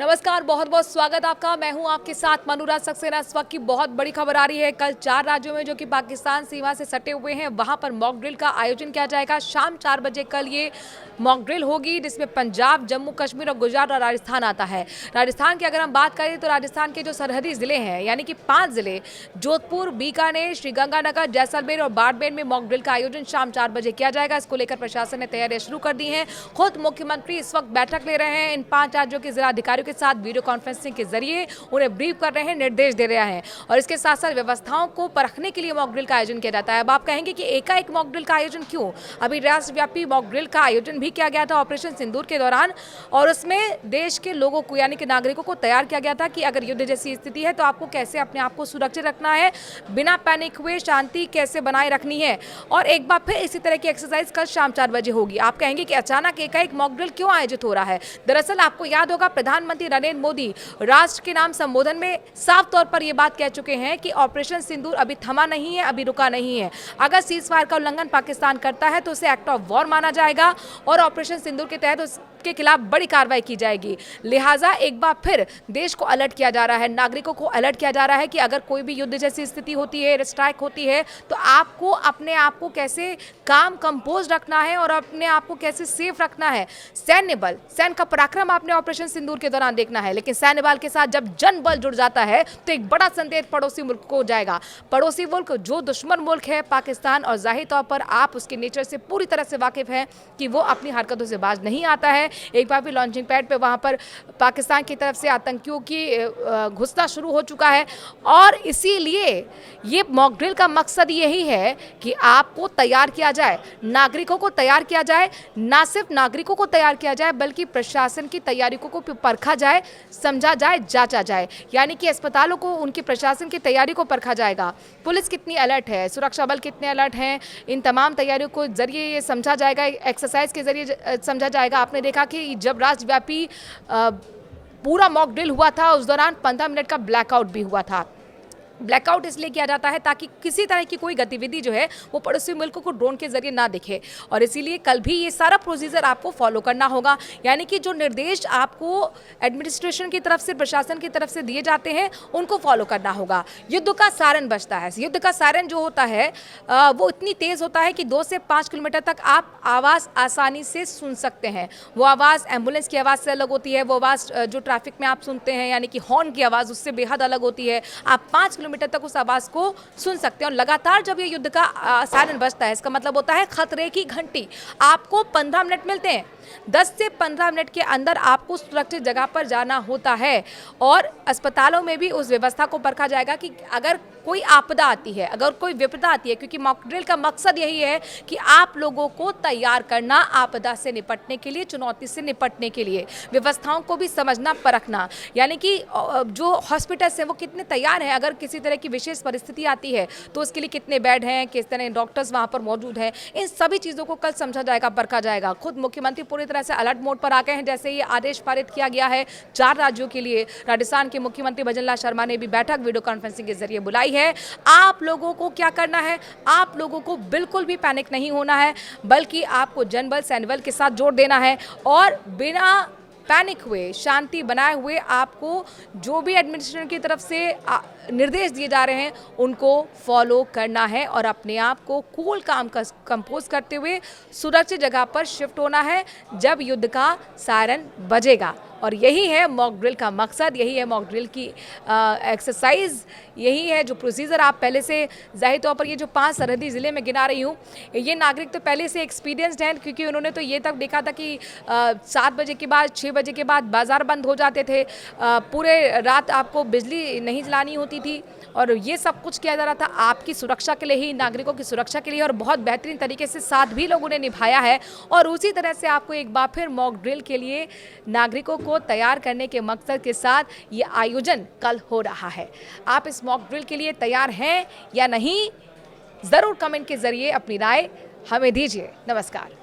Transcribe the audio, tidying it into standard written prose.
नमस्कार, बहुत बहुत स्वागत आपका। मैं हूं आपके साथ मनुराज सक्सेना। इस वक्त की बहुत बड़ी खबर आ रही है। कल 4 राज्यों में जो कि पाकिस्तान सीमा से सटे हुए हैं वहां पर मॉक ड्रिल का आयोजन किया जाएगा। शाम 4 बजे कल ये मॉक ड्रिल होगी, जिसमें पंजाब, जम्मू कश्मीर और गुजरात और राजस्थान आता है। राजस्थान की अगर हम बात करें तो राजस्थान के जो सरहदी जिले हैं यानी कि 5 जिले जोधपुर, बीकानेर, श्रीगंगानगर, जैसलमेर और बाड़मेर में मॉक ड्रिल का आयोजन शाम 4 बजे किया जाएगा। इसको लेकर प्रशासन ने तैयारियां शुरू कर दी हैं। खुद मुख्यमंत्री इस वक्त बैठक ले रहे हैं। इन 5 राज्यों के जिलाधिकारियों के साथ वीडियो कॉन्फ्रेंसिंग के जरिए उन्हें ब्रीफ कर रहे हैं, निर्देश दे रहे हैं और इसके साथ साथ व्यवस्थाओं को परखने के लिए मॉक ड्रिल का आयोजन किया जाता है। अब आप कहेंगे कि एकाएक मॉक ड्रिल का आयोजन क्यों? अभी राष्ट्रव्यापी मॉक ड्रिल का आयोजन भी किया गया था ऑपरेशन सिंदूर के दौरान और उसमें देश के लोगों को यानी कि नागरिकों को तैयार किया गया था कि अगर युद्ध जैसी स्थिति है तो आपको कैसे अपने आप को सुरक्षित रखना है, बिना पैनिक हुए शांति कैसे बनाए रखनी है। और एक बार फिर इसी तरह की एक्सरसाइज कल शाम 4 बजे होगी। आप कहेंगे कि अचानक एकाएक मॉक ड्रिल क्यों आयोजित हो रहा है? दरअसल आपको याद होगा, प्रधानमंत्री नरेंद्र मोदी राष्ट्र के नाम संबोधन में साफ तौर पर यह बात कह चुके हैं कि ऑपरेशन सिंदूर अभी थमा नहीं है, अभी रुका नहीं है। अगर सीजफायर का उल्लंघन पाकिस्तान करता है तो उसे एक्ट ऑफ वॉर माना जाएगा और ऑपरेशन सिंदूर के तहत उसके खिलाफ बड़ी कार्रवाई की जाएगी। लिहाजा एक बार फिर देश को अलर्ट किया जा रहा है, नागरिकों को अलर्ट किया जा रहा है कि अगर कोई भी युद्ध जैसी स्थिति होती है, स्ट्राइक होती है, तो आपको अपने आप को कैसे काम कंपोज रखना है और अपने आप को कैसे सेफ रखना है। सैन्य का पराक्रम आपने ऑपरेशन सिंदूर के दौरान देखना है, लेकिन सैन्य बल के साथ जब जन बल जुड़ जाता है तो एक बड़ा संदेश पड़ोसी मुल्क को जाएगा। पड़ोसी मुल्क जो दुश्मन मुल्क है पाकिस्तान, और जाहिर तौर पर आप उसके नेचर से पूरी तरह से वाकिफ हैं कि वो अपनी हरकतों से बाज नहीं आता है। एक बार भी लॉन्चिंग पैड पे वहां पर पाकिस्तान की तरफ से आतंकियों की घुसना शुरू हो चुका है और इसीलिए ये मॉक ड्रिल का मकसद यही है कि आपको तैयार किया जाए, नागरिकों को तैयार किया जाए। ना सिर्फ नागरिकों को तैयार किया जाए बल्कि प्रशासन की तैयारियों को परखा जाए, समझा जाए, जांचा जाए। यानी कि अस्पतालों को उनकी प्रशासन की तैयारी को परखा जाएगा। पुलिस कितनी अलर्ट है, सुरक्षा बल कितने अलर्ट हैं, इन तमाम तैयारियों को जरिए ये समझा जाएगा, एक्सरसाइज के जरिए समझा जाएगा। आपने देखा कि जब राष्ट्रव्यापी पूरा मॉक ड्रिल हुआ था उस दौरान 15 मिनट का ब्लैकआउट भी हुआ था। ब्लैकआउट इसलिए किया जाता है ताकि किसी तरह की कोई गतिविधि जो है वो पड़ोसी मुल्कों को ड्रोन के जरिए ना दिखे और इसीलिए कल भी ये सारा प्रोसीजर आपको फॉलो करना होगा। यानी कि जो निर्देश आपको एडमिनिस्ट्रेशन की तरफ से, प्रशासन की तरफ से दिए जाते हैं उनको फॉलो करना होगा। युद्ध का सायरन बजता है। युद्ध का सायरन जो होता है वो इतनी तेज़ होता है कि 2 से 5 किलोमीटर तक आप आवाज़ आसानी से सुन सकते हैं। वो आवाज़ एम्बुलेंस की आवाज़ से अलग होती है, वो आवाज़ जो ट्रैफिक में आप सुनते हैं यानी कि हॉर्न की आवाज़, उससे बेहद अलग होती है। आप 5 किलोमीटर तक उस आवाज को सुन सकते हैं और लगातार जब ये युद्ध का सायरन बजता है इसका मतलब होता है खतरे की घंटी। आपको 15 मिनट मिलते हैं, 10 से 15 मिनट के अंदर आपको सुरक्षित जगह पर जाना होता है और अस्पतालों में भी उस व्यवस्था को परखा जाएगा कि अगर कोई आपदा आती है, अगर कोई विपदा आती है, क्योंकि मॉक ड्रिल का मकसद यही है कि आप लोगों को तैयार करना आपदा से निपटने के लिए, चुनौती से निपटने के लिए, व्यवस्थाओं को भी समझना, परखना। यानी कि जो हॉस्पिटल्स हैं वो कितने तैयार हैं, अगर किसी तरह की विशेष परिस्थिति आती है तो उसके लिए कितने बेड हैं, किस तरह डॉक्टर्स वहाँ पर मौजूद हैं, इन सभी चीज़ों को कल समझा जाएगा, परखा जाएगा। खुद मुख्यमंत्री पूरी तरह से अलर्ट मोड पर आ गए हैं। जैसे ये आदेश पारित किया गया है 4 राज्यों के लिए, राजस्थान के मुख्यमंत्री भजनलाल शर्मा ने भी बैठक वीडियो कॉन्फ्रेंसिंग के जरिए बुलाई है। आप लोगों को क्या करना है? आप लोगों को बिल्कुल भी पैनिक नहीं होना है, बल्कि आपको जनबल, सैन्य बल के साथ जोड़ देना है और बिना पैनिक हुए, शांति बनाए हुए आपको जो भी एडमिनिस्ट्रेशन की तरफ से निर्देश दिए जा रहे हैं उनको फॉलो करना है और अपने आप को कूल काम कंपोज करते हुए सुरक्षित जगह पर शिफ्ट होना है जब युद्ध का सायरन बजेगा। और यही है मॉक ड्रिल का मकसद, यही है मॉक ड्रिल की एक्सरसाइज, यही है जो प्रोसीजर आप पहले से, जाहिर तौर पर ये जो 5 सरहदी ज़िले में गिना रही हूँ, ये नागरिक तो पहले से एक्सपीरियंसड हैं क्योंकि उन्होंने तो ये तक देखा था कि 7 बजे के बाद, 6 बजे के बाद बाज़ार बंद हो जाते थे, पूरे रात आपको बिजली नहीं जलानी होती थी और ये सब कुछ किया जा रहा था आपकी सुरक्षा के लिए ही, नागरिकों की सुरक्षा के लिए, और बहुत बेहतरीन तरीके से साथ भी लोगों ने निभाया है। और उसी तरह से आपको एक बार फिर मॉक ड्रिल के लिए नागरिकों को तैयार करने के मकसद के साथ ये आयोजन कल हो रहा है। आप इस मॉक ड्रिल के लिए तैयार हैं या नहीं, ज़रूर कमेंट के जरिए अपनी राय हमें दीजिए। नमस्कार।